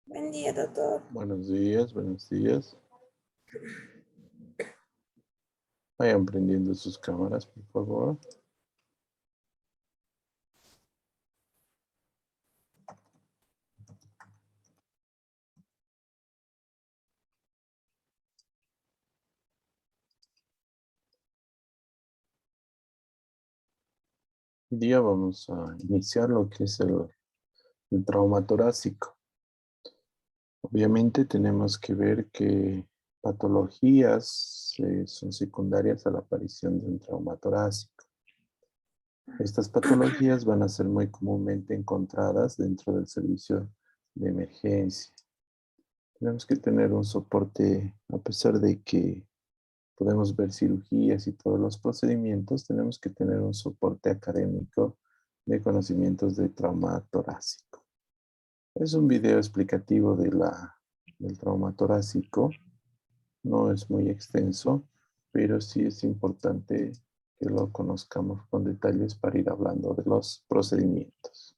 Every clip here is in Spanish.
Buen día, doctor. Buenos días, buenos días. Vayan prendiendo sus cámaras, por favor. Hoy día vamos a iniciar lo que es el trauma torácico. Obviamente tenemos que ver que patologías son secundarias a la aparición de un trauma torácico. Estas patologías van a ser muy comúnmente encontradas dentro del servicio de emergencia. Tenemos que tener un soporte, a pesar de que podemos ver cirugías y todos los procedimientos, tenemos que tener un soporte académico de conocimientos de trauma torácico. Es un video explicativo del trauma torácico. No es muy extenso, pero sí es importante que lo conozcamos con detalles para ir hablando de los procedimientos.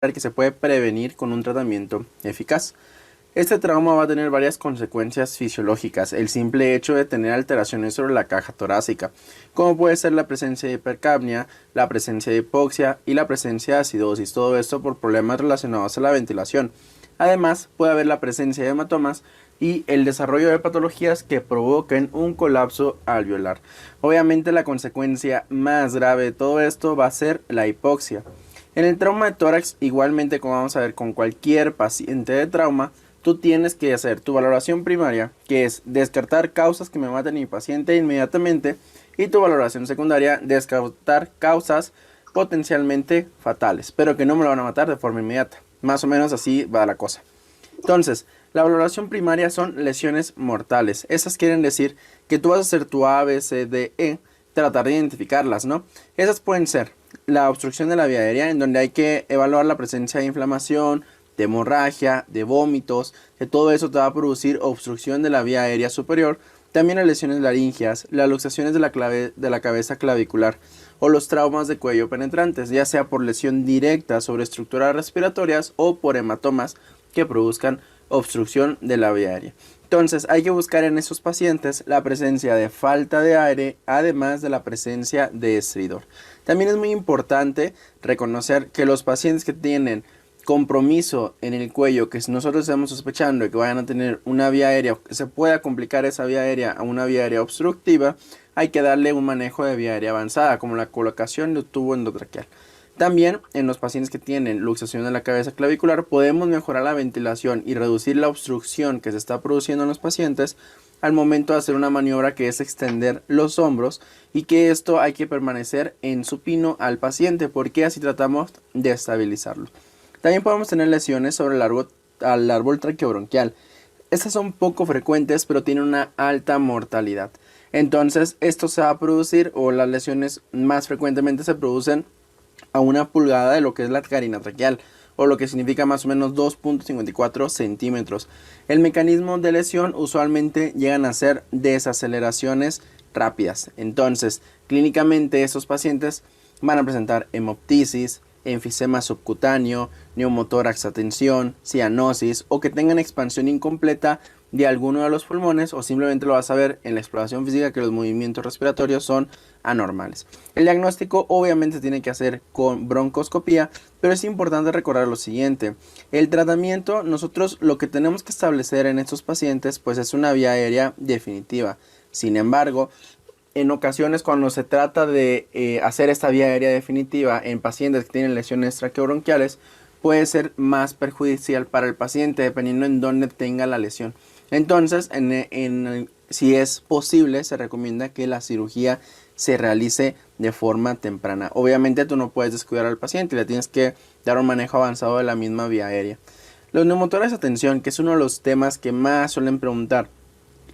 Que se puede prevenir con un tratamiento eficaz. Este trauma va a tener varias consecuencias fisiológicas. El simple hecho de tener alteraciones sobre la caja torácica, como puede ser la presencia de hipercapnia, la presencia de hipoxia y la presencia de acidosis, todo esto por problemas relacionados a la ventilación. Además, puede haber la presencia de hematomas y el desarrollo de patologías que provoquen un colapso alveolar. Obviamente la consecuencia más grave de todo esto va a ser la hipoxia. En el trauma de tórax, igualmente como vamos a ver con cualquier paciente de trauma, tú tienes que hacer tu valoración primaria, que es descartar causas que me maten a mi paciente inmediatamente, y tu valoración secundaria, descartar causas potencialmente fatales, pero que no me lo van a matar de forma inmediata. Más o menos así va la cosa. Entonces, la valoración primaria son lesiones mortales. Esas quieren decir que tú vas a hacer tu A, B, C, D, E, tratar de identificarlas, ¿no? Esas pueden ser la obstrucción de la vía aérea, en donde hay que evaluar la presencia de inflamación, de hemorragia, de vómitos, que todo eso te va a producir obstrucción de la vía aérea superior. También las lesiones laringeas, las luxaciones de la cabeza clavicular o los traumas de cuello penetrantes, ya sea por lesión directa sobre estructuras respiratorias o por hematomas que produzcan obstrucción de la vía aérea. Entonces hay que buscar en esos pacientes la presencia de falta de aire, además de la presencia de estridor. También es muy importante reconocer que los pacientes que tienen compromiso en el cuello, que nosotros estamos sospechando de que vayan a tener una vía aérea, que se pueda complicar esa vía aérea a una vía aérea obstructiva, hay que darle un manejo de vía aérea avanzada, como la colocación de un tubo endotraqueal. También en los pacientes que tienen luxación de la cabeza clavicular podemos mejorar la ventilación y reducir la obstrucción que se está produciendo en los pacientes al momento de hacer una maniobra que es extender los hombros, y que esto hay que permanecer en supino al paciente porque así tratamos de estabilizarlo. También podemos tener lesiones sobre el árbol traqueobronquial. Estas son poco frecuentes pero tienen una alta mortalidad. Entonces esto se va a producir, o las lesiones más frecuentemente se producen a 1 pulgada de lo que es la carina traqueal, o lo que significa más o menos 2.54 centímetros. El mecanismo de lesión usualmente llegan a ser desaceleraciones rápidas. Entonces, clínicamente estos pacientes van a presentar hemoptisis, enfisema subcutáneo, neumotórax a tensión, cianosis, o que tengan expansión incompleta de alguno de los pulmones, o simplemente lo vas a ver en la exploración física que los movimientos respiratorios son anormales. El diagnóstico obviamente tiene que hacer con broncoscopía, pero es importante recordar lo siguiente: el tratamiento, nosotros lo que tenemos que establecer en estos pacientes pues es una vía aérea definitiva. Sin embargo, en ocasiones cuando se trata de hacer esta vía aérea definitiva en pacientes que tienen lesiones traqueobronquiales, puede ser más perjudicial para el paciente dependiendo en dónde tenga la lesión. Entonces, si es posible, se recomienda que la cirugía se realice de forma temprana. Obviamente tú no puedes descuidar al paciente, le tienes que dar un manejo avanzado de la misma vía aérea. Los neumotórax de atención, que es uno de los temas que más suelen preguntar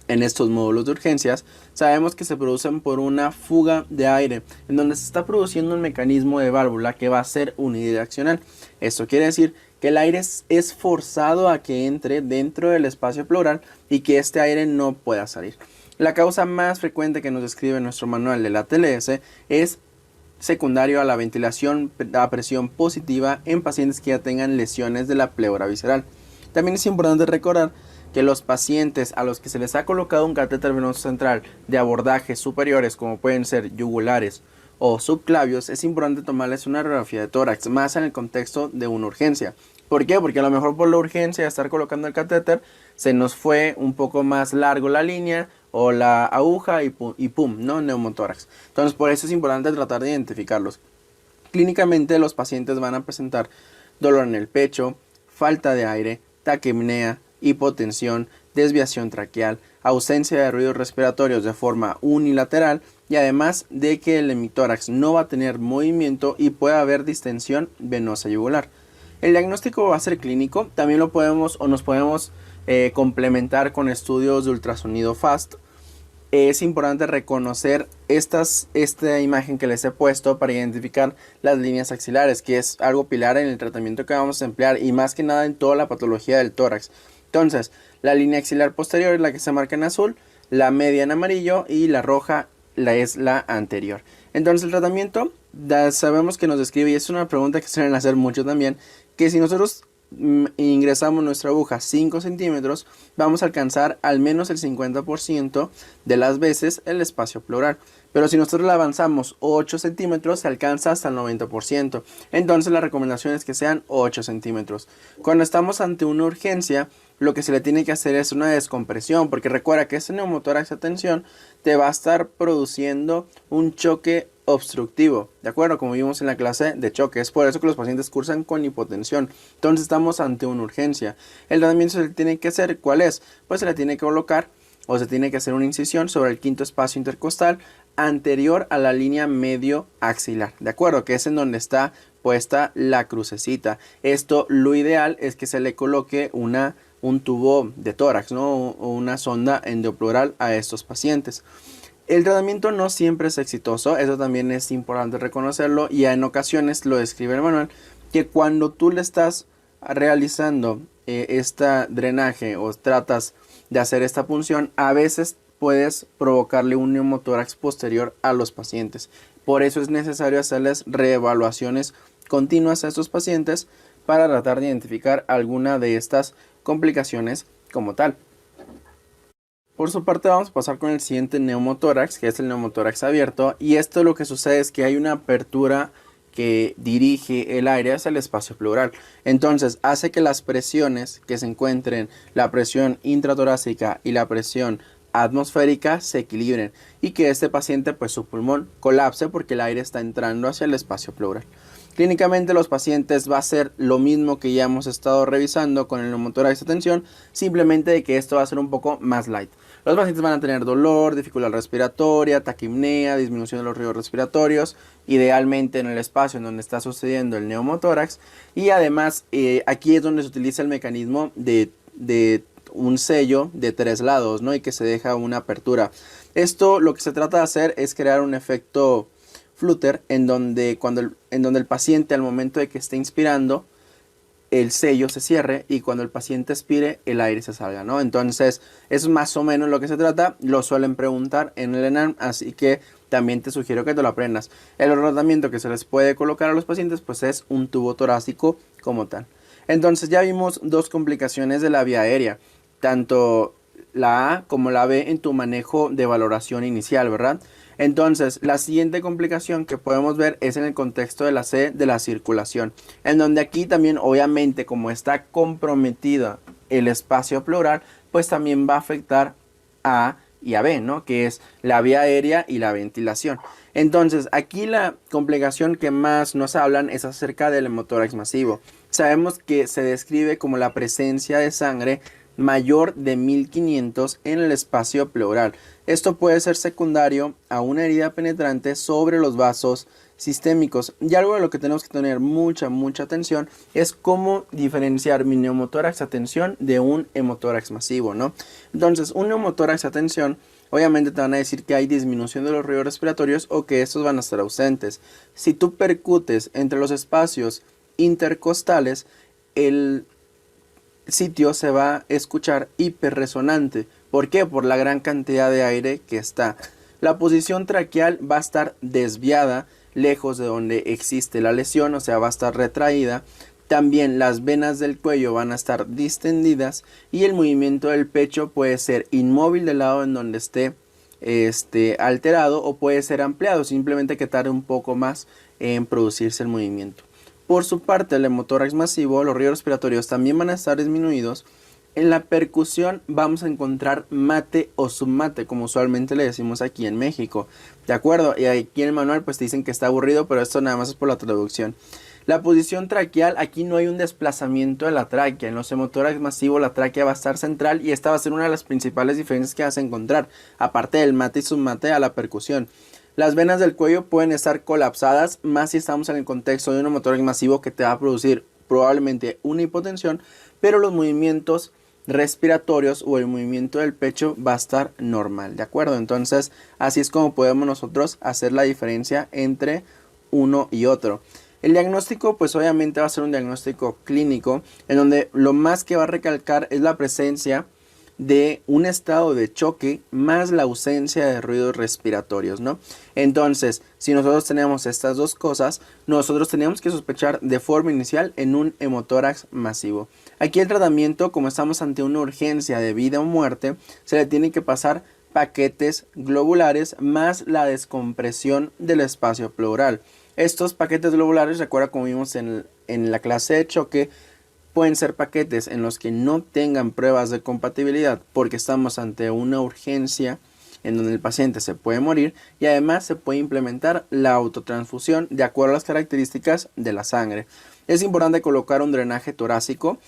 en estos módulos de urgencias, sabemos que se producen por una fuga de aire, en donde se está produciendo un mecanismo de válvula que va a ser unidireccional. Esto quiere decir que el aire es forzado a que entre dentro del espacio pleural y que este aire no pueda salir. La causa más frecuente que nos describe nuestro manual de la TLS es secundario a la ventilación a presión positiva en pacientes que ya tengan lesiones de la pleura visceral. También es importante recordar que los pacientes a los que se les ha colocado un catéter venoso central de abordajes superiores, como pueden ser yugulares o subclavios, es importante tomarles una radiografía de tórax, más en el contexto de una urgencia. ¿Por qué? Porque a lo mejor por la urgencia de estar colocando el catéter se nos fue un poco más largo la línea o la aguja y pum, ¿no? Neumotórax. Entonces por eso es importante tratar de identificarlos. Clínicamente los pacientes van a presentar dolor en el pecho, falta de aire, taquipnea, hipotensión, desviación traqueal, ausencia de ruidos respiratorios de forma unilateral y además de que el hemitórax no va a tener movimiento y puede haber distensión venosa yugular. El diagnóstico va a ser clínico, también lo podemos o nos podemos complementar con estudios de ultrasonido FAST. Es importante reconocer esta imagen que les he puesto para identificar las líneas axilares, que es algo pilar en el tratamiento que vamos a emplear y más que nada en toda la patología del tórax. Entonces, la línea axilar posterior es la que se marca en azul, la media en amarillo y la roja es la anterior. Entonces, el tratamiento, sabemos que nos describe, y es una pregunta que suelen hacer mucho también, que si nosotros ingresamos nuestra aguja 5 centímetros, vamos a alcanzar al menos el 50% de las veces el espacio pleural. Pero si nosotros la avanzamos 8 centímetros, se alcanza hasta el 90%. Entonces la recomendación es que sean 8 centímetros. Cuando estamos ante una urgencia, lo que se le tiene que hacer es una descompresión, porque recuerda que ese neumotórax de tensión te va a estar produciendo un choque obstructivo, ¿de acuerdo? Como vimos en la clase de choque. Es por eso que los pacientes cursan con hipotensión. Entonces estamos ante una urgencia. El tratamiento se le tiene que hacer, ¿cuál es? Pues se le tiene que colocar o se tiene que hacer una incisión sobre el quinto espacio intercostal anterior a la línea medio axilar, ¿de acuerdo? Que es en donde está puesta la crucecita. Esto, lo ideal es que se le coloque un tubo de tórax, ¿no? O una sonda endopleural a estos pacientes. El tratamiento no siempre es exitoso, eso también es importante reconocerlo, y en ocasiones lo describe el manual, que cuando tú le estás realizando este drenaje o tratas de hacer esta punción, a veces puedes provocarle un neumotórax posterior a los pacientes. Por eso es necesario hacerles reevaluaciones continuas a estos pacientes para tratar de identificar alguna de estas complicaciones como tal. Por su parte vamos a pasar con el siguiente neumotórax, que es el neumotórax abierto, y esto lo que sucede es que hay una apertura que dirige el aire hacia el espacio pleural. Entonces hace que las presiones que se encuentren, la presión intratorácica y la presión atmosférica, se equilibren y que este paciente, pues su pulmón colapse porque el aire está entrando hacia el espacio pleural. Clínicamente los pacientes va a ser lo mismo que ya hemos estado revisando con el neumotórax de tensión, simplemente de que esto va a ser un poco más light. Los pacientes van a tener dolor, dificultad respiratoria, taquipnea, disminución de los ruidos respiratorios, idealmente en el espacio en donde está sucediendo el neumotórax, y además aquí es donde se utiliza el mecanismo de un sello de 3 lados, ¿no? Y que se deja una apertura. Esto lo que se trata de hacer es crear un efecto Flutter en donde el paciente al momento de que esté inspirando el sello se cierre y cuando el paciente expire el aire se salga, ¿no? Entonces es más o menos lo que se trata, lo suelen preguntar en el ENARM, así que también te sugiero que te lo aprendas. El tratamiento que se les puede colocar a los pacientes pues es un tubo torácico como tal. Entonces ya vimos dos complicaciones de la vía aérea, tanto la A como la B en tu manejo de valoración inicial, ¿verdad? Entonces, la siguiente complicación que podemos ver es en el contexto de la C de la circulación, en donde aquí también, obviamente, como está comprometido el espacio pleural, pues también va a afectar a A y a B, ¿no? Que es la vía aérea y la ventilación. Entonces, aquí la complicación que más nos hablan es acerca del hemotórax masivo. Sabemos que se describe como la presencia de sangre mayor de 1500 en el espacio pleural. Esto puede ser secundario a una herida penetrante sobre los vasos sistémicos. Y algo de lo que tenemos que tener mucha atención es cómo diferenciar mi neumotórax a tensión de un hemotórax masivo, ¿no? Entonces, un neumotórax a tensión, obviamente te van a decir que hay disminución de los ruidos respiratorios o que estos van a estar ausentes. Si tú percutes entre los espacios intercostales, el sitio se va a escuchar hiperresonante. ¿Por qué? Por la gran cantidad de aire que está. La posición traqueal va a estar desviada, lejos de donde existe la lesión, o sea, va a estar retraída. También las venas del cuello van a estar distendidas y el movimiento del pecho puede ser inmóvil del lado en donde esté alterado, o puede ser ampliado, simplemente que tarde un poco más en producirse el movimiento. Por su parte, el hemotórax masivo, los ruidos respiratorios también van a estar disminuidos. En la percusión vamos a encontrar mate o submate, como usualmente le decimos aquí en México, ¿de acuerdo? Y aquí en el manual pues dicen que está aburrido, pero esto nada más es por la traducción. La posición traqueal, aquí no hay un desplazamiento de la tráquea. En los hemotórax masivos la tráquea va a estar central y esta va a ser una de las principales diferencias que vas a encontrar, aparte del mate y submate a la percusión. Las venas del cuello pueden estar colapsadas, más si estamos en el contexto de un hemotórax masivo que te va a producir probablemente una hipotensión, pero los movimientos respiratorios o el movimiento del pecho va a estar normal, ¿de acuerdo? Entonces, así es como podemos nosotros hacer la diferencia entre uno y otro. El diagnóstico, pues obviamente va a ser un diagnóstico clínico, en donde lo más que va a recalcar es la presencia de un estado de choque más la ausencia de ruidos respiratorios, ¿no? Entonces, si nosotros tenemos estas dos cosas, nosotros tenemos que sospechar de forma inicial en un hemotórax masivo. Aquí el tratamiento, como estamos ante una urgencia de vida o muerte, se le tiene que pasar paquetes globulares más la descompresión del espacio pleural. Estos paquetes globulares, recuerda como vimos en la clase de choque, pueden ser paquetes en los que no tengan pruebas de compatibilidad porque estamos ante una urgencia en donde el paciente se puede morir, y además se puede implementar la autotransfusión de acuerdo a las características de la sangre. Es importante colocar un drenaje torácico.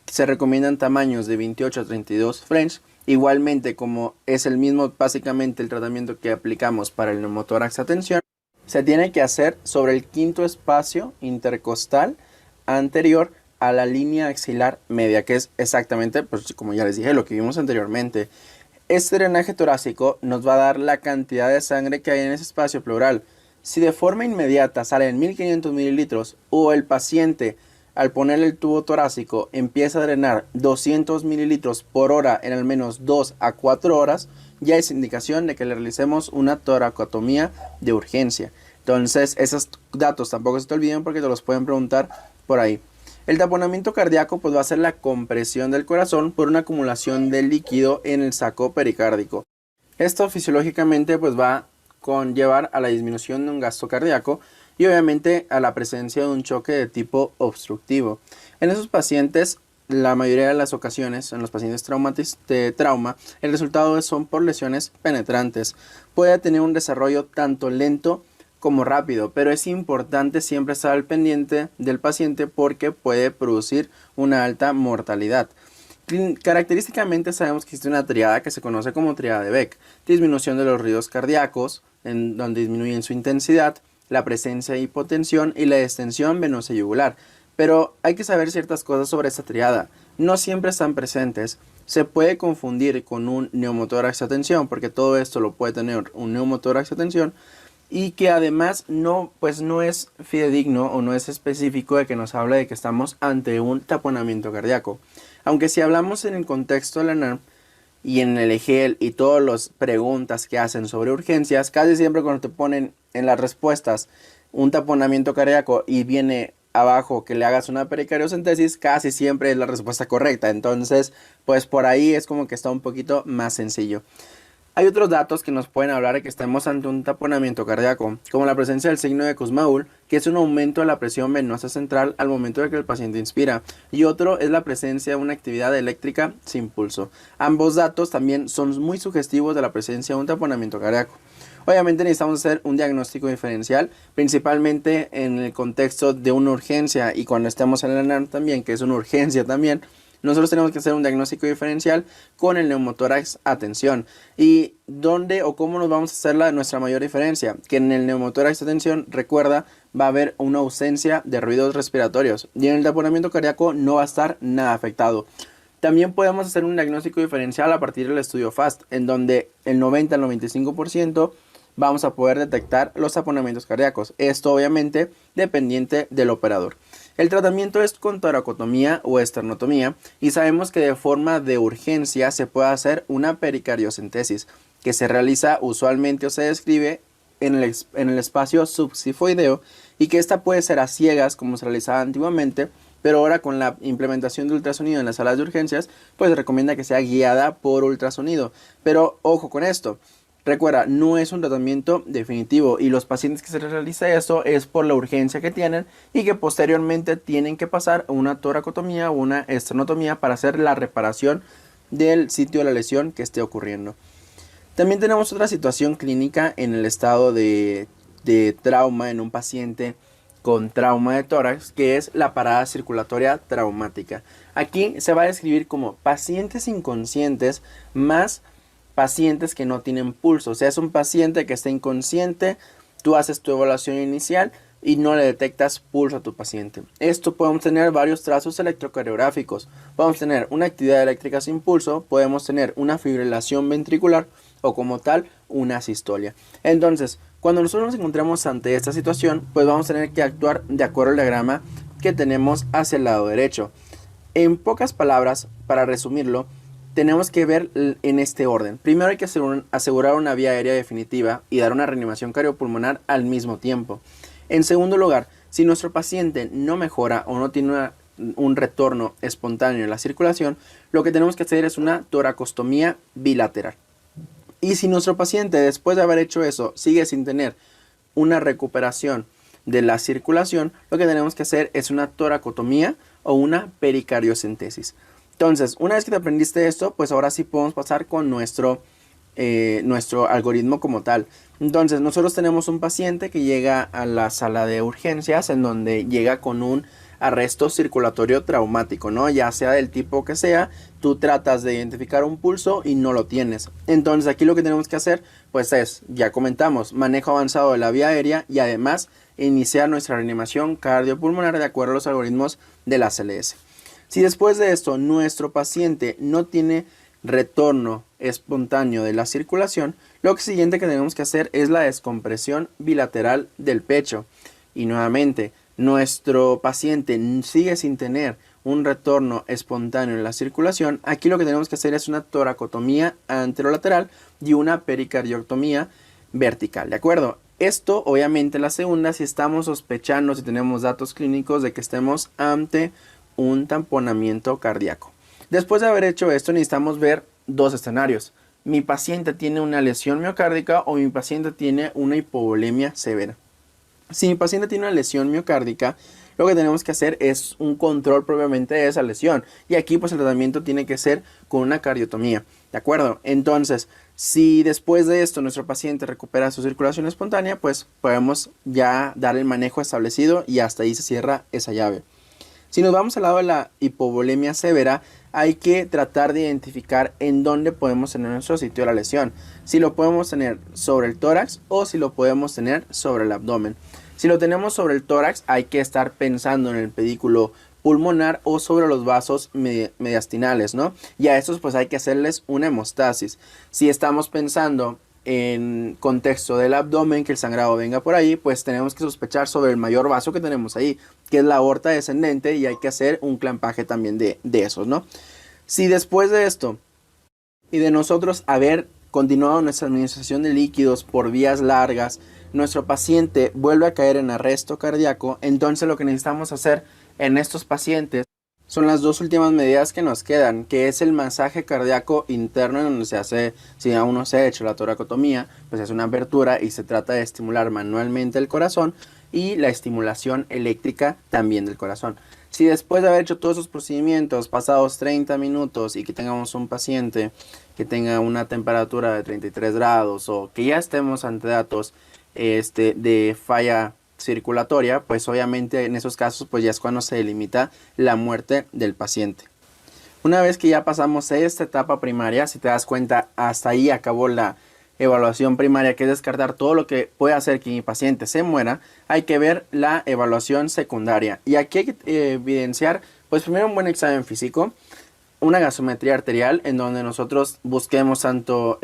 Se recomiendan tamaños de 28 a 32 French. Igualmente, como es el mismo básicamente el tratamiento que aplicamos para el neumotórax a tensión, se tiene que hacer sobre el quinto espacio intercostal anterior a la línea axilar media, que es exactamente, pues como ya les dije, lo que vimos anteriormente. Este drenaje torácico nos va a dar la cantidad de sangre que hay en ese espacio pleural. Si de forma inmediata salen 1500 mililitros o el paciente al ponerle el tubo torácico empieza a drenar 200 mililitros por hora en al menos 2 a 4 horas, ya es indicación de que le realicemos una toracotomía de urgencia. Entonces, esos datos tampoco se te olviden porque te los pueden preguntar por ahí. El taponamiento cardíaco pues va a ser la compresión del corazón por una acumulación de líquido en el saco pericárdico. Esto fisiológicamente pues va a conllevar a la disminución de un gasto cardíaco y obviamente a la presencia de un choque de tipo obstructivo. En esos pacientes, la mayoría de las ocasiones, en los pacientes de trauma, el resultado son por lesiones penetrantes. Puede tener un desarrollo tanto lento como rápido, pero es importante siempre estar al pendiente del paciente porque puede producir una alta mortalidad. Característicamente sabemos que existe una triada que se conoce como triada de Beck: disminución de los ruidos cardíacos, en donde disminuyen su intensidad, la presencia de hipotensión y la distensión venosa y yugular. Pero hay que saber ciertas cosas sobre esta triada. No siempre están presentes. Se puede confundir con un neumotórax a tensión, porque todo esto lo puede tener un neumotórax a tensión, y que además no es fidedigno o no es específico de que nos habla de que estamos ante un taponamiento cardíaco. Aunque si hablamos en el contexto de la NARM y en el EGEL y todas las preguntas que hacen sobre urgencias, casi siempre cuando te ponen en las respuestas un taponamiento cardíaco y viene abajo que le hagas una pericariocentesis, casi siempre es la respuesta correcta. Entonces, pues por ahí es como que está un poquito más sencillo. Hay otros datos que nos pueden hablar de que estemos ante un taponamiento cardíaco, como la presencia del signo de Kussmaul, que es un aumento de la presión venosa central al momento de que el paciente inspira, y otro es la presencia de una actividad eléctrica sin pulso. Ambos datos también son muy sugestivos de la presencia de un taponamiento cardíaco. Obviamente necesitamos hacer un diagnóstico diferencial, principalmente en el contexto de una urgencia y cuando estemos en el ENARM también, que es una urgencia también. Nosotros tenemos que hacer un diagnóstico diferencial con el neumotórax atención. ¿Y dónde o cómo nos vamos a hacer nuestra mayor diferencia? Que en el neumotórax atención, recuerda, va a haber una ausencia de ruidos respiratorios y en el taponamiento cardíaco no va a estar nada afectado. También podemos hacer un diagnóstico diferencial a partir del estudio FAST, en donde el 90 al 95% vamos a poder detectar los taponamientos cardíacos. Esto obviamente dependiente del operador. El tratamiento es con toracotomía o esternotomía y sabemos que de forma de urgencia se puede hacer una pericariocentesis que se realiza usualmente o se describe en el espacio subsifoideo y que esta puede ser a ciegas como se realizaba antiguamente, pero ahora con la implementación de ultrasonido en las salas de urgencias pues se recomienda que sea guiada por ultrasonido. Pero ojo con esto. Recuerda, no es un tratamiento definitivo y los pacientes que se les realiza esto es por la urgencia que tienen y que posteriormente tienen que pasar a una toracotomía o una esternotomía para hacer la reparación del sitio de la lesión que esté ocurriendo. También tenemos otra situación clínica en el estado de trauma en un paciente con trauma de tórax, que es la parada circulatoria traumática. Aquí se va a describir como pacientes inconscientes más pacientes que no tienen pulso. O sea, es un paciente que está inconsciente, tú haces tu evaluación inicial y no le detectas pulso a tu paciente. Esto podemos tener varios trazos electrocardiográficos. Podemos tener una actividad eléctrica sin pulso, podemos tener una fibrilación ventricular o como tal una sistolia. Entonces, cuando nosotros nos encontramos ante esta situación, pues vamos a tener que actuar de acuerdo al diagrama que tenemos hacia el lado derecho. En pocas palabras, para resumirlo, tenemos que ver en este orden. Primero hay que asegurar una vía aérea definitiva y dar una reanimación cardiopulmonar al mismo tiempo. En segundo lugar, si nuestro paciente no mejora o no tiene un retorno espontáneo en la circulación, lo que tenemos que hacer es una toracostomía bilateral. Y si nuestro paciente después de haber hecho eso sigue sin tener una recuperación de la circulación, lo que tenemos que hacer es una toracotomía o una pericariocentesis. Entonces, una vez que te aprendiste esto, pues ahora sí podemos pasar con nuestro algoritmo como tal. Entonces, nosotros tenemos un paciente que llega a la sala de urgencias en donde llega con un arresto circulatorio traumático, ¿no? Ya sea del tipo que sea, tú tratas de identificar un pulso y no lo tienes. Entonces, aquí lo que tenemos que hacer, pues es, ya comentamos, manejo avanzado de la vía aérea y además iniciar nuestra reanimación cardiopulmonar de acuerdo a los algoritmos de la CLS. Si después de esto nuestro paciente no tiene retorno espontáneo de la circulación, lo siguiente que tenemos que hacer es la descompresión bilateral del pecho. Y nuevamente, nuestro paciente sigue sin tener un retorno espontáneo en la circulación. Aquí lo que tenemos que hacer es una toracotomía anterolateral y una pericardioctomía vertical, ¿de acuerdo? Esto, obviamente, la segunda, si estamos sospechando, si tenemos datos clínicos de que estemos ante un tamponamiento cardíaco. Después de haber hecho esto, necesitamos ver dos escenarios. Mi paciente tiene una lesión miocárdica o mi paciente tiene una hipovolemia severa. Si mi paciente tiene una lesión miocárdica, lo que tenemos que hacer es un control propiamente de esa lesión. Y aquí pues el tratamiento tiene que ser con una cardiotomía. ¿De acuerdo? Entonces, si después de esto nuestro paciente recupera su circulación espontánea, pues podemos ya dar el manejo establecido y hasta ahí se cierra esa llave. Si nos vamos al lado de la hipovolemia severa, hay que tratar de identificar en dónde podemos tener nuestro sitio de la lesión. Si lo podemos tener sobre el tórax o si lo podemos tener sobre el abdomen. Si lo tenemos sobre el tórax, hay que estar pensando en el pedículo pulmonar o sobre los vasos mediastinales, ¿no? Y a estos pues hay que hacerles una hemostasis. Si estamos pensando en contexto del abdomen, que el sangrado venga por ahí, pues tenemos que sospechar sobre el mayor vaso que tenemos ahí, que es la aorta descendente, y hay que hacer un clampaje también de esos, ¿no? Si después de esto y de nosotros haber continuado nuestra administración de líquidos por vías largas, nuestro paciente vuelve a caer en arresto cardíaco, entonces lo que necesitamos hacer en estos pacientes son las dos últimas medidas que nos quedan, que es el masaje cardíaco interno, en donde se hace, si aún no se ha hecho la toracotomía, pues es una abertura y se trata de estimular manualmente el corazón, y la estimulación eléctrica también del corazón. Si después de haber hecho todos esos procedimientos, pasados 30 minutos y que tengamos un paciente que tenga una temperatura de 33 grados o que ya estemos ante datos de falla circulatoria, pues obviamente en esos casos pues ya es cuando se delimita la muerte del paciente. Una vez que ya pasamos esta etapa primaria, si te das cuenta, hasta ahí acabó la evaluación primaria, que es descartar todo lo que puede hacer que mi paciente se muera. Hay que ver la evaluación secundaria, y aquí hay que evidenciar pues primero un buen examen físico, una gasometría arterial en donde nosotros busquemos tanto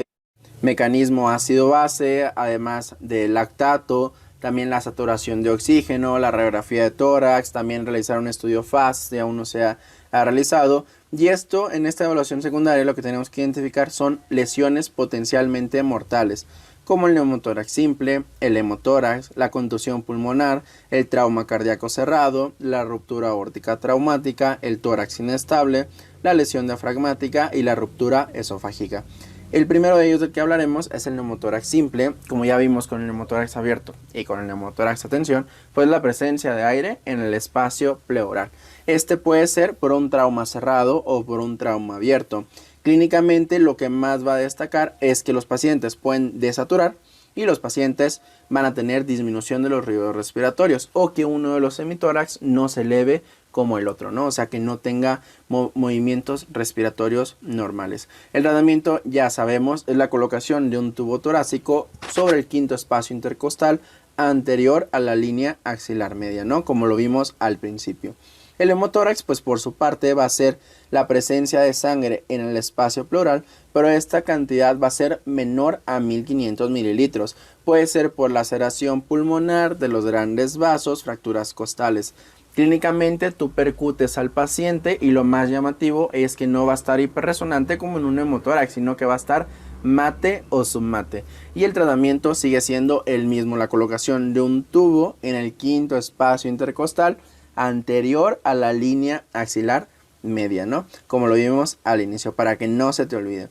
mecanismo ácido-base, además del lactato, también la saturación de oxígeno, la radiografía de tórax, también realizar un estudio FAST si aún no se ha realizado. Y esto, en esta evaluación secundaria, lo que tenemos que identificar son lesiones potencialmente mortales, como el neumotórax simple, el hemotórax, la contusión pulmonar, el trauma cardíaco cerrado, la ruptura aórtica traumática, el tórax inestable, la lesión diafragmática y la ruptura esofágica. El primero de ellos del que hablaremos es el neumotórax simple. Como ya vimos con el neumotórax abierto y con el neumotórax a tensión, pues la presencia de aire en el espacio pleural. Este puede ser por un trauma cerrado o por un trauma abierto. Clínicamente lo que más va a destacar es que los pacientes pueden desaturar y los pacientes van a tener disminución de los ruidos respiratorios, o que uno de los hemitórax no se eleve como el otro, ¿no? O sea, que no tenga movimientos respiratorios normales. El tratamiento, ya sabemos, es la colocación de un tubo torácico sobre el quinto espacio intercostal anterior a la línea axilar media, ¿no? Como lo vimos al principio. El hemotórax, pues por su parte, va a ser la presencia de sangre en el espacio pleural, pero esta cantidad va a ser menor a 1500 mililitros. Puede ser por laceración pulmonar de los grandes vasos, fracturas costales. Clínicamente tú percutes al paciente y lo más llamativo es que no va a estar hiperresonante como en un hemotórax, sino que va a estar mate o submate. Y el tratamiento sigue siendo el mismo, la colocación de un tubo en el quinto espacio intercostal anterior a la línea axilar media, ¿no? Como lo vimos al inicio, para que no se te olvide.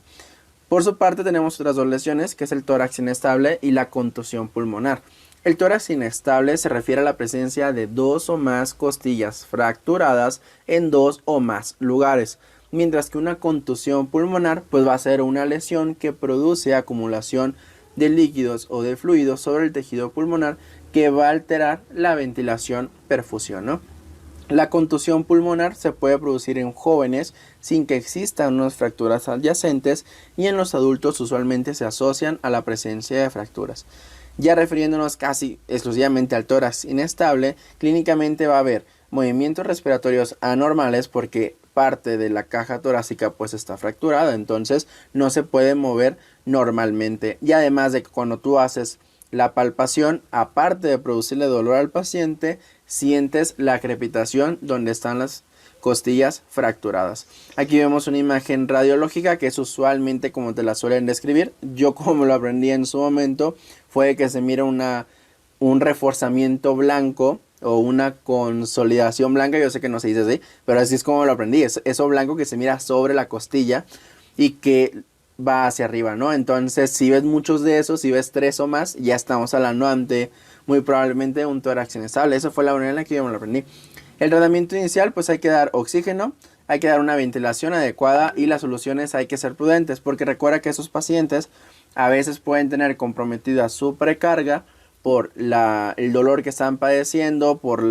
Por su parte tenemos otras dos lesiones, que es el tórax inestable y la contusión pulmonar. El tórax inestable se refiere a la presencia de dos o más costillas fracturadas en dos o más lugares, mientras que una contusión pulmonar pues va a ser una lesión que produce acumulación de líquidos o de fluidos sobre el tejido pulmonar, que va a alterar la ventilación perfusión, ¿no? La contusión pulmonar se puede producir en jóvenes sin que existan unas fracturas adyacentes, y en los adultos usualmente se asocian a la presencia de fracturas. Ya refiriéndonos casi exclusivamente al tórax inestable, clínicamente va a haber movimientos respiratorios anormales porque parte de la caja torácica pues está fracturada, entonces no se puede mover normalmente. Y además de que cuando tú haces la palpación, aparte de producirle dolor al paciente, sientes la crepitación donde están las costillas fracturadas. Aquí vemos una imagen radiológica que es usualmente como te la suelen describir. Yo, como lo aprendí en su momento, fue que se mira un reforzamiento blanco o una consolidación blanca. Yo sé que no se dice así, pero así es como lo aprendí. Es eso blanco que se mira sobre la costilla y que va hacia arriba, ¿no? Entonces, si ves muchos de esos, si ves 3 o más, ya estamos hablando ante muy probablemente un tórax inestable. Eso fue la manera en la que yo me lo aprendí. El tratamiento inicial, pues hay que dar oxígeno, hay que dar una ventilación adecuada, y las soluciones hay que ser prudentes, porque recuerda que esos pacientes a veces pueden tener comprometida su precarga por el dolor que están padeciendo, por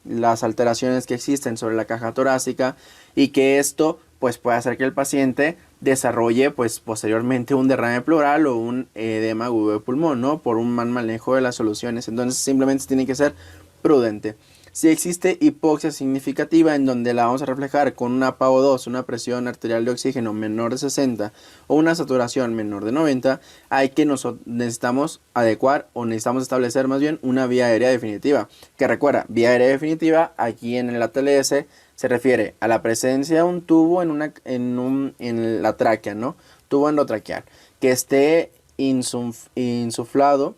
las alteraciones que existen sobre la caja torácica, y que esto pues puede hacer que el paciente desarrolle pues posteriormente un derrame pleural o un edema agudo de pulmón, ¿no? Por un mal manejo de las soluciones. Entonces simplemente tiene que ser prudente. Si existe hipoxia significativa, en donde la vamos a reflejar con una PaO2, una presión arterial de oxígeno menor de 60 o una saturación menor de 90, hay que necesitamos adecuar, o necesitamos establecer más bien, una vía aérea definitiva. Que recuerda, vía aérea definitiva aquí en el ATLS se refiere a la presencia de un tubo en la tráquea, ¿no? Tubo endotraqueal, que esté insuflado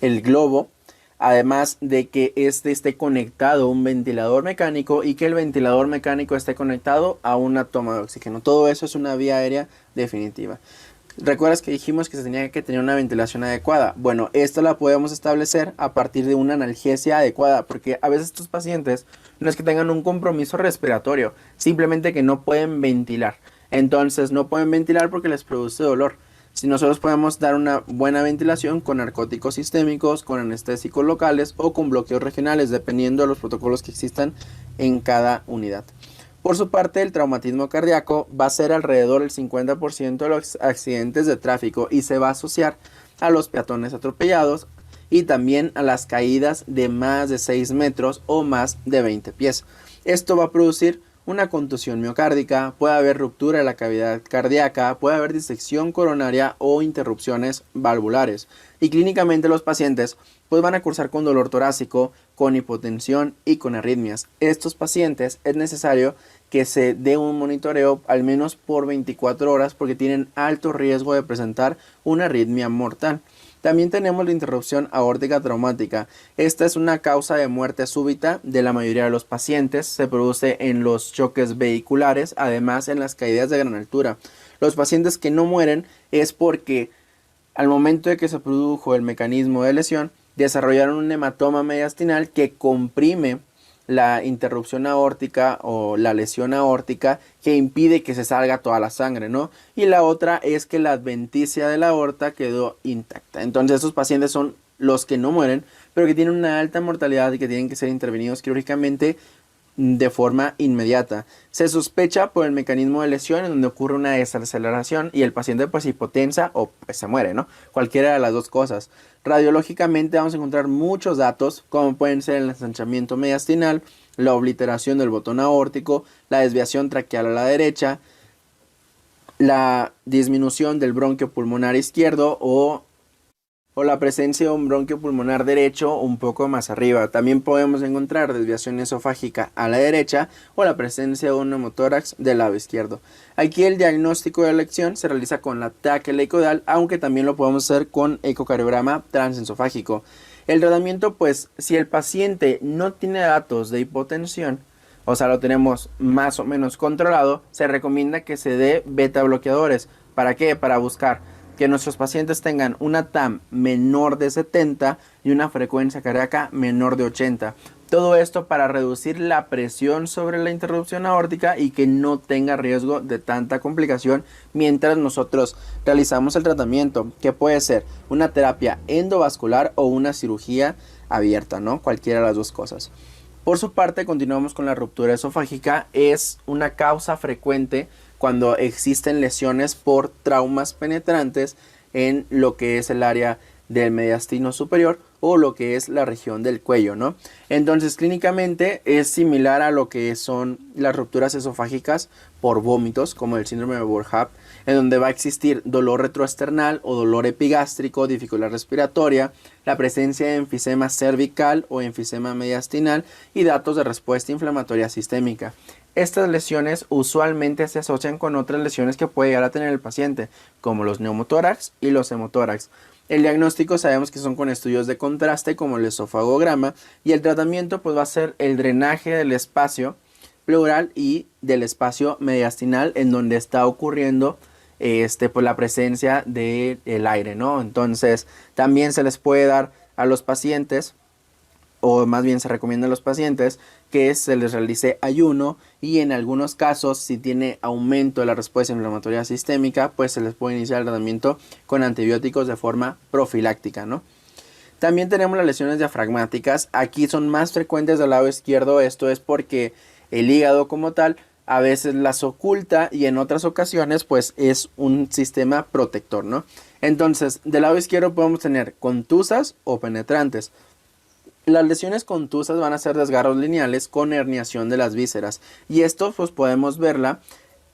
el globo, además de que este esté conectado a un ventilador mecánico y que el ventilador mecánico esté conectado a una toma de oxígeno. Todo eso es una vía aérea definitiva. ¿Recuerdas que dijimos que se tenía que tener una ventilación adecuada? Bueno, esto la podemos establecer a partir de una analgesia adecuada, porque a veces estos pacientes no es que tengan un compromiso respiratorio, simplemente que no pueden ventilar. Entonces no pueden ventilar porque les produce dolor. Si nosotros podemos dar una buena ventilación con narcóticos sistémicos, con anestésicos locales o con bloqueos regionales, dependiendo de los protocolos que existan en cada unidad. Por su parte, el traumatismo cardíaco va a ser alrededor del 50% de los accidentes de tráfico y se va a asociar a los peatones atropellados y también a las caídas de más de 6 metros o más de 20 pies. Esto va a producir una contusión miocárdica, puede haber ruptura de la cavidad cardíaca, puede haber disección coronaria o interrupciones valvulares. Y clínicamente los pacientes pues van a cursar con dolor torácico, con hipotensión y con arritmias. Estos pacientes es necesario que se dé un monitoreo al menos por 24 horas porque tienen alto riesgo de presentar una arritmia mortal. También tenemos la interrupción aórtica traumática. Esta es una causa de muerte súbita de la mayoría de los pacientes. Se produce en los choques vehiculares, además en las caídas de gran altura. Los pacientes que no mueren es porque al momento de que se produjo el mecanismo de lesión, desarrollaron un hematoma mediastinal que comprime la interrupción aórtica o la lesión aórtica que impide que se salga toda la sangre, ¿no? Y la otra es que la adventicia de la aorta quedó intacta. Entonces estos pacientes son los que no mueren, pero que tienen una alta mortalidad y que tienen que ser intervenidos quirúrgicamente de forma inmediata. Se sospecha por el mecanismo de lesión en donde ocurre una desaceleración y el paciente pues hipotensa o pues se muere, ¿no? Cualquiera de las dos cosas. Radiológicamente vamos a encontrar muchos datos como pueden ser el ensanchamiento mediastinal, la obliteración del botón aórtico, la desviación traqueal a la derecha, la disminución del bronquio pulmonar izquierdo o la presencia de un bronquio pulmonar derecho un poco más arriba. También podemos encontrar desviación esofágica a la derecha o la presencia de un neumotórax del lado izquierdo. Aquí el diagnóstico de elección se realiza con la TAC helicoidal, aunque también lo podemos hacer con ecocardiograma transesofágico. El tratamiento, pues, si el paciente no tiene datos de hipotensión, o sea, lo tenemos más o menos controlado, se recomienda que se dé beta bloqueadores. ¿Para qué? Para buscar que nuestros pacientes tengan una TAM menor de 70 y una frecuencia cardíaca menor de 80. Todo esto para reducir la presión sobre la interrupción aórtica y que no tenga riesgo de tanta complicación mientras nosotros realizamos el tratamiento, que puede ser una terapia endovascular o una cirugía abierta, ¿no? Cualquiera de las dos cosas. Por su parte, continuamos con la ruptura esofágica. Es una causa frecuente cuando existen lesiones por traumas penetrantes en lo que es el área del mediastino superior o lo que es la región del cuello, ¿no? Entonces, clínicamente es similar a lo que son las rupturas esofágicas por vómitos, como el síndrome de Boerhaave, en donde va a existir dolor retroesternal o dolor epigástrico, dificultad respiratoria, la presencia de enfisema cervical o enfisema mediastinal y datos de respuesta inflamatoria sistémica. Estas lesiones usualmente se asocian con otras lesiones que puede llegar a tener el paciente, como los neumotórax y los hemotórax. El diagnóstico sabemos que son con estudios de contraste como el esofagograma y el tratamiento pues va a ser el drenaje del espacio pleural y del espacio mediastinal en donde está ocurriendo pues la presencia del aire, ¿no? Entonces también se les puede dar a los pacientes, o más bien se recomienda a los pacientes que se les realice ayuno y en algunos casos si tiene aumento de la respuesta inflamatoria sistémica pues se les puede iniciar el tratamiento con antibióticos de forma profiláctica, ¿no? También tenemos las lesiones diafragmáticas. Aquí son más frecuentes del lado izquierdo. Esto es porque el hígado como tal a veces las oculta y en otras ocasiones pues es un sistema protector, ¿no? Entonces del lado izquierdo podemos tener contusas o penetrantes. Las lesiones contusas van a ser desgarros lineales con herniación de las vísceras y esto pues podemos verla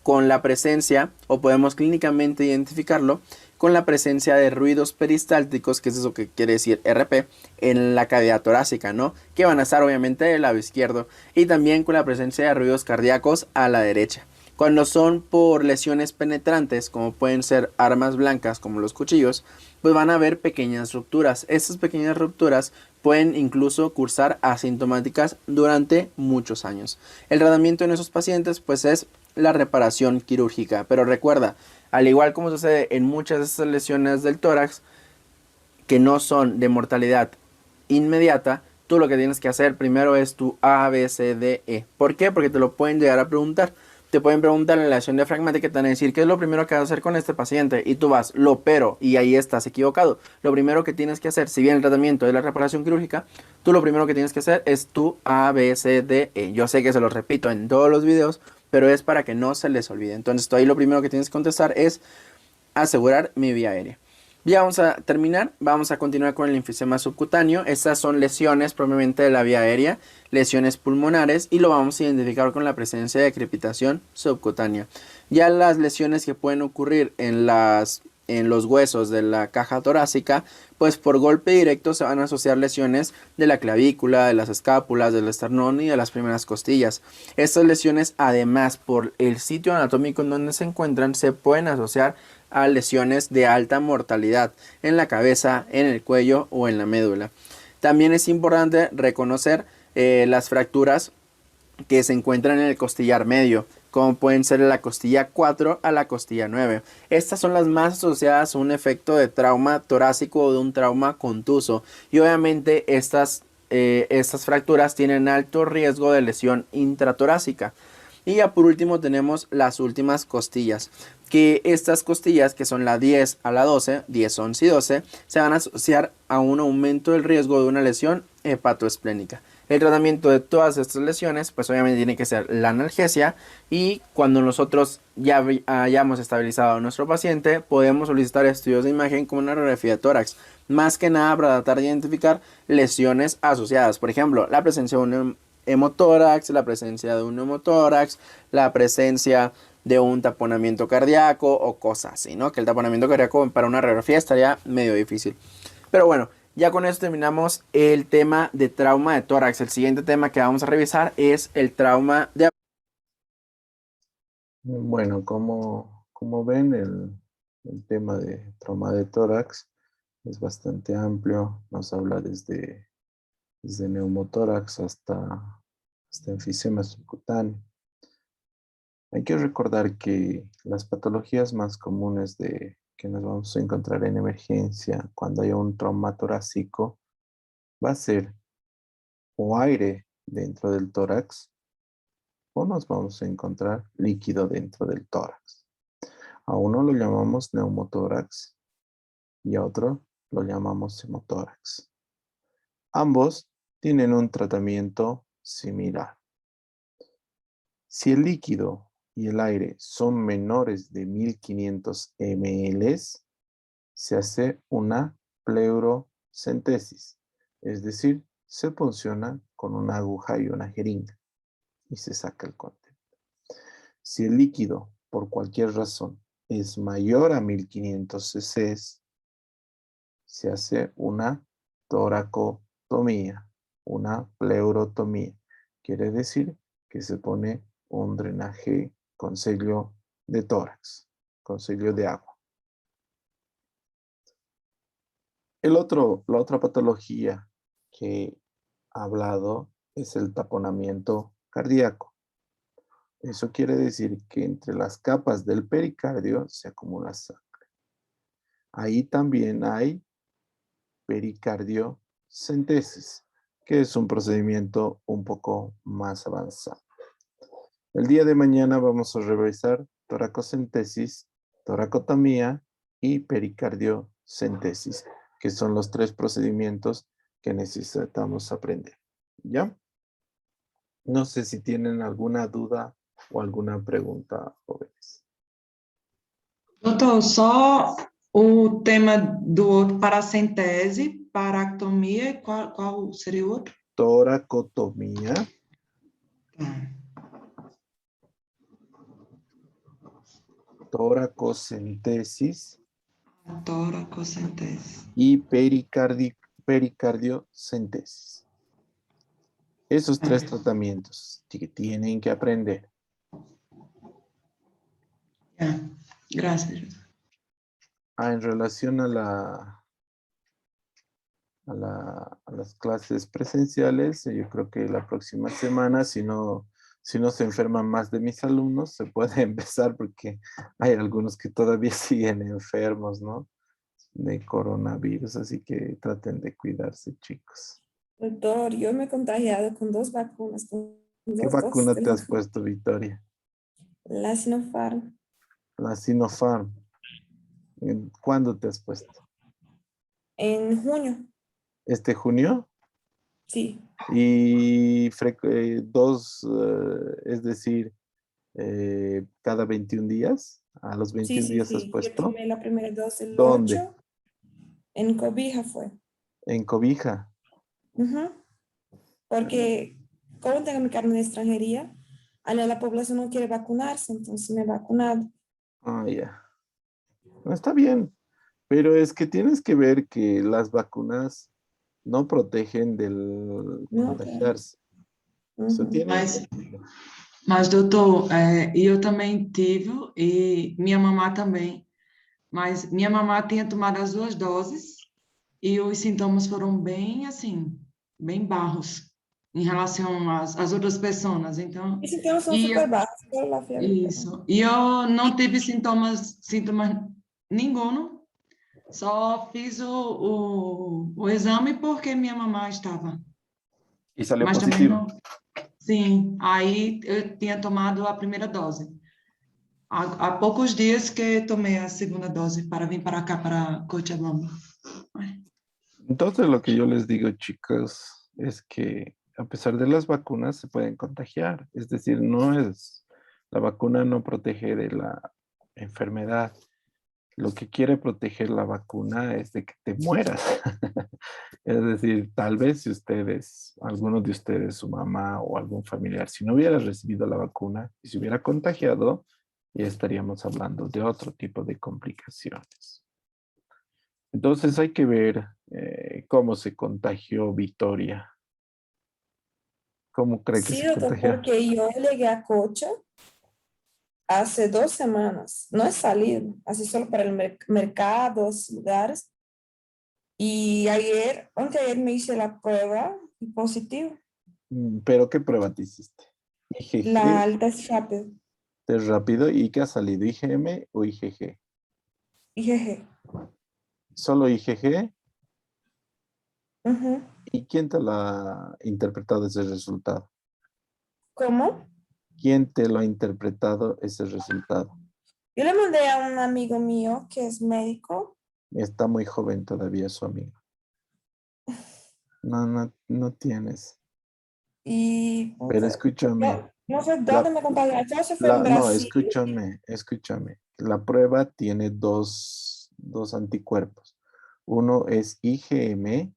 con la presencia o podemos clínicamente identificarlo con la presencia de ruidos peristálticos, que es eso que quiere decir RP, en la cavidad torácica, ¿no? Que van a estar obviamente del lado izquierdo y también con la presencia de ruidos cardíacos a la derecha. Cuando son por lesiones penetrantes, como pueden ser armas blancas como los cuchillos, pues van a haber pequeñas rupturas. Estas pequeñas rupturas pueden incluso cursar asintomáticas durante muchos años. El tratamiento en esos pacientes pues es la reparación quirúrgica, pero recuerda, al igual como sucede en muchas de estas lesiones del tórax que no son de mortalidad inmediata, tú lo que tienes que hacer primero es tu A, B, C, D, E. ¿Por qué? Porque te lo pueden llegar a preguntar. Te pueden preguntar en la lesión diafragmática y te van a decir qué es lo primero que vas a hacer con este paciente y tú vas, lo opero, y ahí estás equivocado. Lo primero que tienes que hacer, si bien el tratamiento es la reparación quirúrgica, tú lo primero que tienes que hacer es tu A, B, C, D, E. Yo sé que se los repito en todos los videos, pero es para que no se les olvide. Entonces tú ahí lo primero que tienes que contestar es asegurar mi vía aérea. Ya vamos a terminar, vamos a continuar con el enfisema subcutáneo. Estas son lesiones propiamente de la vía aérea, lesiones pulmonares, y lo vamos a identificar con la presencia de crepitación subcutánea. Ya las lesiones que pueden ocurrir en los huesos de la caja torácica, pues por golpe directo se van a asociar lesiones de la clavícula, de las escápulas, del esternón y de las primeras costillas. Estas lesiones, además, por el sitio anatómico en donde se encuentran, se pueden asociar a lesiones de alta mortalidad en la cabeza, en el cuello o en la médula. También es importante reconocer las fracturas que se encuentran en el costillar medio, como pueden ser de la costilla 4 a la costilla 9. Estas son las más asociadas a un efecto de trauma torácico o de un trauma contuso, y obviamente estas fracturas tienen alto riesgo de lesión intratorácica. Y ya por último tenemos las últimas costillas, que estas costillas, que son la 10 a la 12, 10, 11 y 12, se van a asociar a un aumento del riesgo de una lesión hepatoesplénica. El tratamiento de todas estas lesiones, pues obviamente tiene que ser la analgesia, y cuando nosotros ya hayamos estabilizado a nuestro paciente, podemos solicitar estudios de imagen como una radiografía de tórax, más que nada para tratar de identificar lesiones asociadas, por ejemplo, la presencia de un hemotórax, la presencia de un neumotórax, la presencia de un taponamiento cardíaco o cosas así, ¿no? Que el taponamiento cardíaco para una radiografía estaría medio difícil. Pero bueno, ya con esto terminamos el tema de trauma de tórax. El siguiente tema que vamos a revisar es el trauma de... Bueno, como ven, el tema de trauma de tórax es bastante amplio. Nos habla desde neumotórax hasta enfisema subcutáneo. Hay que recordar que las patologías más comunes que nos vamos a encontrar en emergencia cuando haya un trauma torácico va a ser o aire dentro del tórax, o nos vamos a encontrar líquido dentro del tórax. A uno lo llamamos neumotórax y a otro lo llamamos hemotórax. Ambos tienen un tratamiento similar. Si el líquido y el aire son menores de 1500 ml, se hace una pleurocentesis, es decir, se funciona con una aguja y una jeringa y se saca el contenido. Si el líquido, por cualquier razón, es mayor a 1500 cc, se hace una toracotomía, una pleurotomía. Quiere decir que se pone un drenaje con sello de tórax, con sello de agua. La otra patología que he hablado es el taponamiento cardíaco. Eso quiere decir que entre las capas del pericardio se acumula sangre. Ahí también hay pericardiocentesis, que es un procedimiento un poco más avanzado. El día de mañana vamos a revisar toracocentesis, toracotomía y pericardiocentesis, que son los 3 procedimientos que necesitamos aprender. ¿Ya? No sé si tienen alguna duda o alguna pregunta, jóvenes. Doutor, só o tema do outro, paracentese, paractomia, e qual seria o outro? Toracotomía, toracocentesis Toracocentese. y pericardiocentesis. Esos 3 tratamientos que tienen que aprender. Gracias. En relación a las clases presenciales, yo creo que la próxima semana, si no se enferman más de mis alumnos, se puede empezar porque hay algunos que todavía siguen enfermos, ¿no? De coronavirus, así que traten de cuidarse, chicos. Doctor, yo me he contagiado con 2 vacunas, con ¿Qué dos dosis vacuna de te has puesto, Victoria? la Sinopharm. La Sinopharm. ¿Cuándo te has puesto? En junio, ¿Este junio? sí. Y es decir, cada 21 días. ¿A los Sí, 21 sí, días has sí. Yo puesto? tomé la primera dosis el ¿Dónde? 8, en Cobija fue. En Cobija. Ujú. Porque como tengo mi carne de extranjería, la población no quiere vacunarse, entonces me he vacunado. Ah, ya. No, está bien, pero es que tienes que ver que las vacunas no protegen del No, claro. contagiarse. Eso Ujú. tiene Mas, sentido. mas doutor, eu também tive, e minha mamá também. Mas minha mamá tinha tomado as 2 doses e os sintomas foram bem, assim, bem barros em relação às outras pessoas. Então, Mis síntomas son e súper bajos, solo la fiebre, pero... isso. E eu não tive sintomas nenhum. Só fiz o exame porque minha mamá estava. Y salió Mas também positivo. não. Sim, aí eu tinha tomado a primeira dose. Há poucos dias que tomei a segunda dose para vir para cá, para Cochabamba. Entonces, lo que yo les digo, chicos, es que a pesar de las vacunas se pueden contagiar. Es decir, la vacuna no protege de la enfermedad. Lo que quiere proteger la vacuna es de que te mueras. Es decir, tal vez si alguno de ustedes, su mamá o algún familiar, si no hubiera recibido la vacuna y se hubiera contagiado, ya estaríamos hablando de otro tipo de complicaciones. Entonces hay que ver cómo se contagió Victoria. ¿Cómo cree que Sí, se doctor, contagió? porque yo llegué a Cocha hace 2 semanas. No he salido, así solo para el mercado, esos lugares. Y anteayer me hice la prueba y positivo. ¿Pero qué prueba te hiciste? La IgG, el test rápido, test rápido, ¿y qué ha salido? ¿IgM o IgG? IgG. ¿Solo IgG? Ujú. ¿Y quién te lo ha interpretado ese resultado? ¿Cómo? ¿Quién te lo ha interpretado ese resultado? Yo le mandé a un amigo mío que es médico Está muy joven todavía su amigo. No tienes. y Pero puta, escúchame, no sé dónde la, me contagió. Yo se fue en no, Brasil. escúchame. La prueba tiene dos anticuerpos. Uno es IgM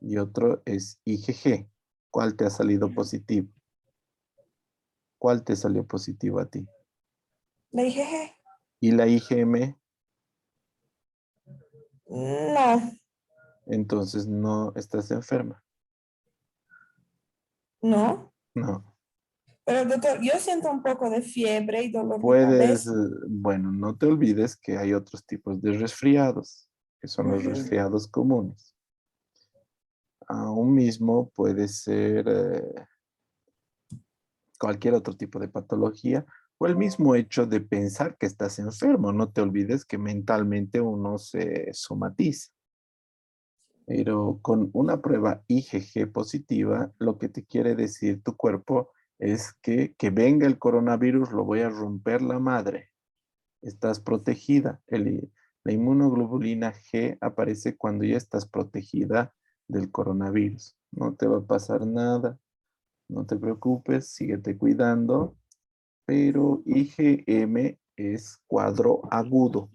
y otro es IgG. ¿Cuál te ha salido positivo? ¿Cuál te salió positivo a ti? La IgG. Y la IgM, No, entonces no estás enferma. no. No. Pero doctor, yo siento un poco de fiebre y dolor de cabeza. Bueno, no te olvides que hay otros tipos de resfriados, que son los Ujú. resfriados comunes. Aún mismo puede ser cualquier otro tipo de patología o el mismo hecho de pensar que estás enfermo. No te olvides que mentalmente uno se somatiza. Pero con una prueba IgG positiva, lo que te quiere decir tu cuerpo es que venga el coronavirus, lo voy a romper la madre. Estás protegida. La inmunoglobulina G aparece cuando ya estás protegida del coronavirus. No te va a pasar nada, no te preocupes, síguete cuidando, pero IgM es cuadro agudo,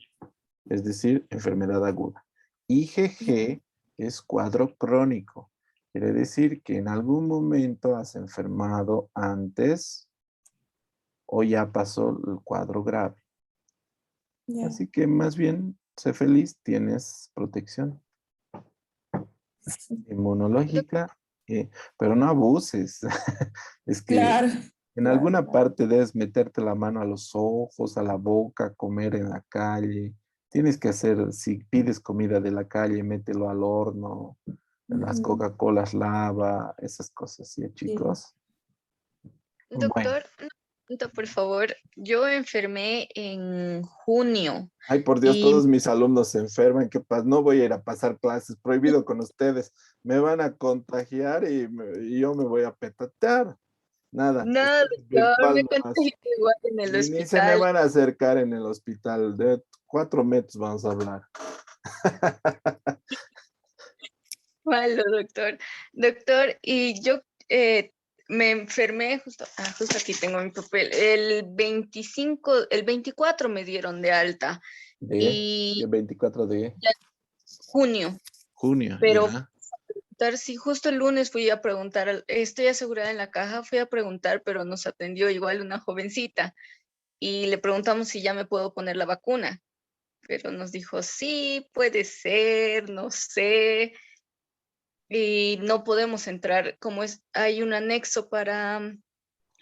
es decir, enfermedad aguda. IgG es cuadro crónico, quiere decir que en algún momento has enfermado antes o ya pasó el cuadro grave. Ya. Así que más bien, sé feliz, tienes protección inmunológica, pero no abuses. Es que Claro. En Claro, alguna claro. parte debes meterte la mano a los ojos, a la boca, comer en la calle. Tienes que hacer, si pides comida de la calle, mételo al horno, las Ujú, Coca-Colas lava, esas cosas, ¿sí, sí. chicos? Bueno, Doctor, una pregunta, por favor. Yo enfermé en junio ay, por Dios, y todos mis alumnos se enferman, ¿qué pasa? No voy a ir a pasar clases, prohibido con ustedes. Me van a contagiar y yo me voy a petatear. Nada, no, esto es doctor, virtual me nomás. contagié igual en el Ni se me hospital. van a acercar en el hospital. De 4 metros vamos a hablar. Malo, doctor. Doctor, y yo me enfermé justo aquí tengo mi papel. El 24 me dieron de alta De, y el 24 de ya junio, junio, pero ya. si justo el lunes fui a preguntar, estoy asegurada en la caja, fui a preguntar, pero nos atendió igual una jovencita y le preguntamos si ya me puedo poner la vacuna, pero nos dijo, sí, puede ser, no sé, y no podemos entrar, como hay un anexo para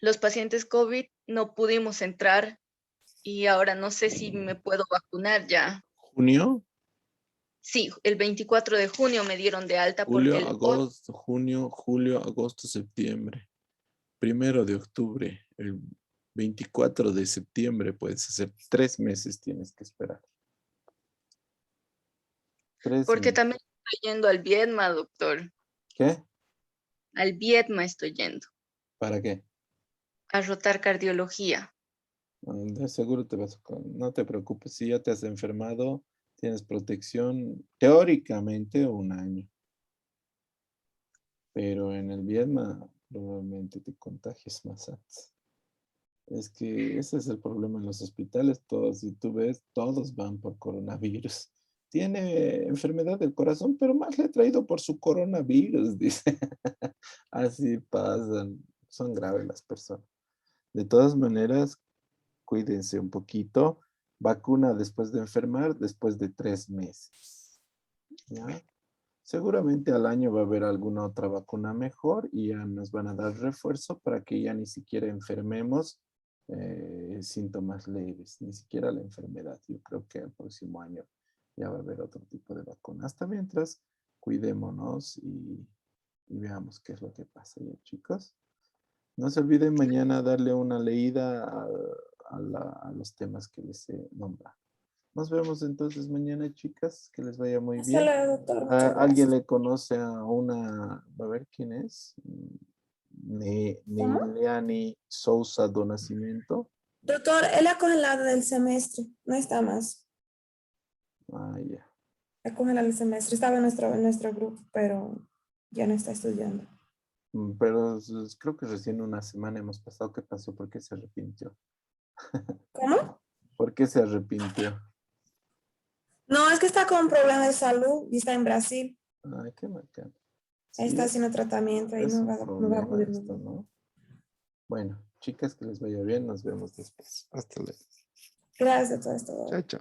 los pacientes COVID, no pudimos entrar y ahora no sé si me puedo vacunar ya. Junio, Sí, el 24 de junio me dieron de alta porque julio, el 8, agosto, junio, julio, agosto, septiembre. 1 de octubre, el 24 de septiembre puedes hacer 3 meses tienes que esperar. Tres porque meses. también estoy yendo al Viedma, doctor. ¿Qué? Al Viedma estoy yendo ¿Para qué? a rotar cardiología. De seguro te vas a... No te preocupes, si ya te has enfermado, tienes protección teóricamente 1 año. Pero en el Vietnam probablemente te contagies más antes. Es que ese es el problema en los hospitales. Todos, si tú ves, todos van por coronavirus. Tiene enfermedad del corazón, pero más le ha traído por su coronavirus, dice. Así pasan. Son graves las personas. De todas maneras, cuídense un poquito. Vacuna después de enfermar, después de 3 meses. ¿Ya? Seguramente al año va a haber alguna otra vacuna mejor y ya nos van a dar refuerzo para que ya ni siquiera enfermemos síntomas leves, ni siquiera la enfermedad. Yo creo que el próximo año ya va a haber otro tipo de vacuna. Hasta mientras, cuidémonos y veamos qué es lo que pasa ya, chicos. No se olviden mañana darle una leída a los temas que les he nombrado. Nos vemos entonces mañana, chicas. Que les vaya muy Hasta bien. luego, doctor. Muchas ¿Alguien gracias. le conoce a una, a ver quién es? ¿Cómo? Neiliani Sousa do Nascimento. Doctor, él ha congelado del semestre. No está más. Ah, ya. Ha congelado el semestre. Estaba en nuestro grupo, pero ya no está estudiando. Pero creo que recién una semana hemos pasado. ¿Qué pasó? ¿Por qué se arrepintió? ¿Cómo? ¿Por qué se arrepintió? No, es que está con problemas de salud y está en Brasil. Ay, qué macana. Sí, Está haciendo tratamiento y es no un va a problema poder esto, venir. ¿no? Bueno, chicas, que les vaya bien. Nos vemos después. Hasta luego. Gracias, doctor. Hasta luego. Chao, chao.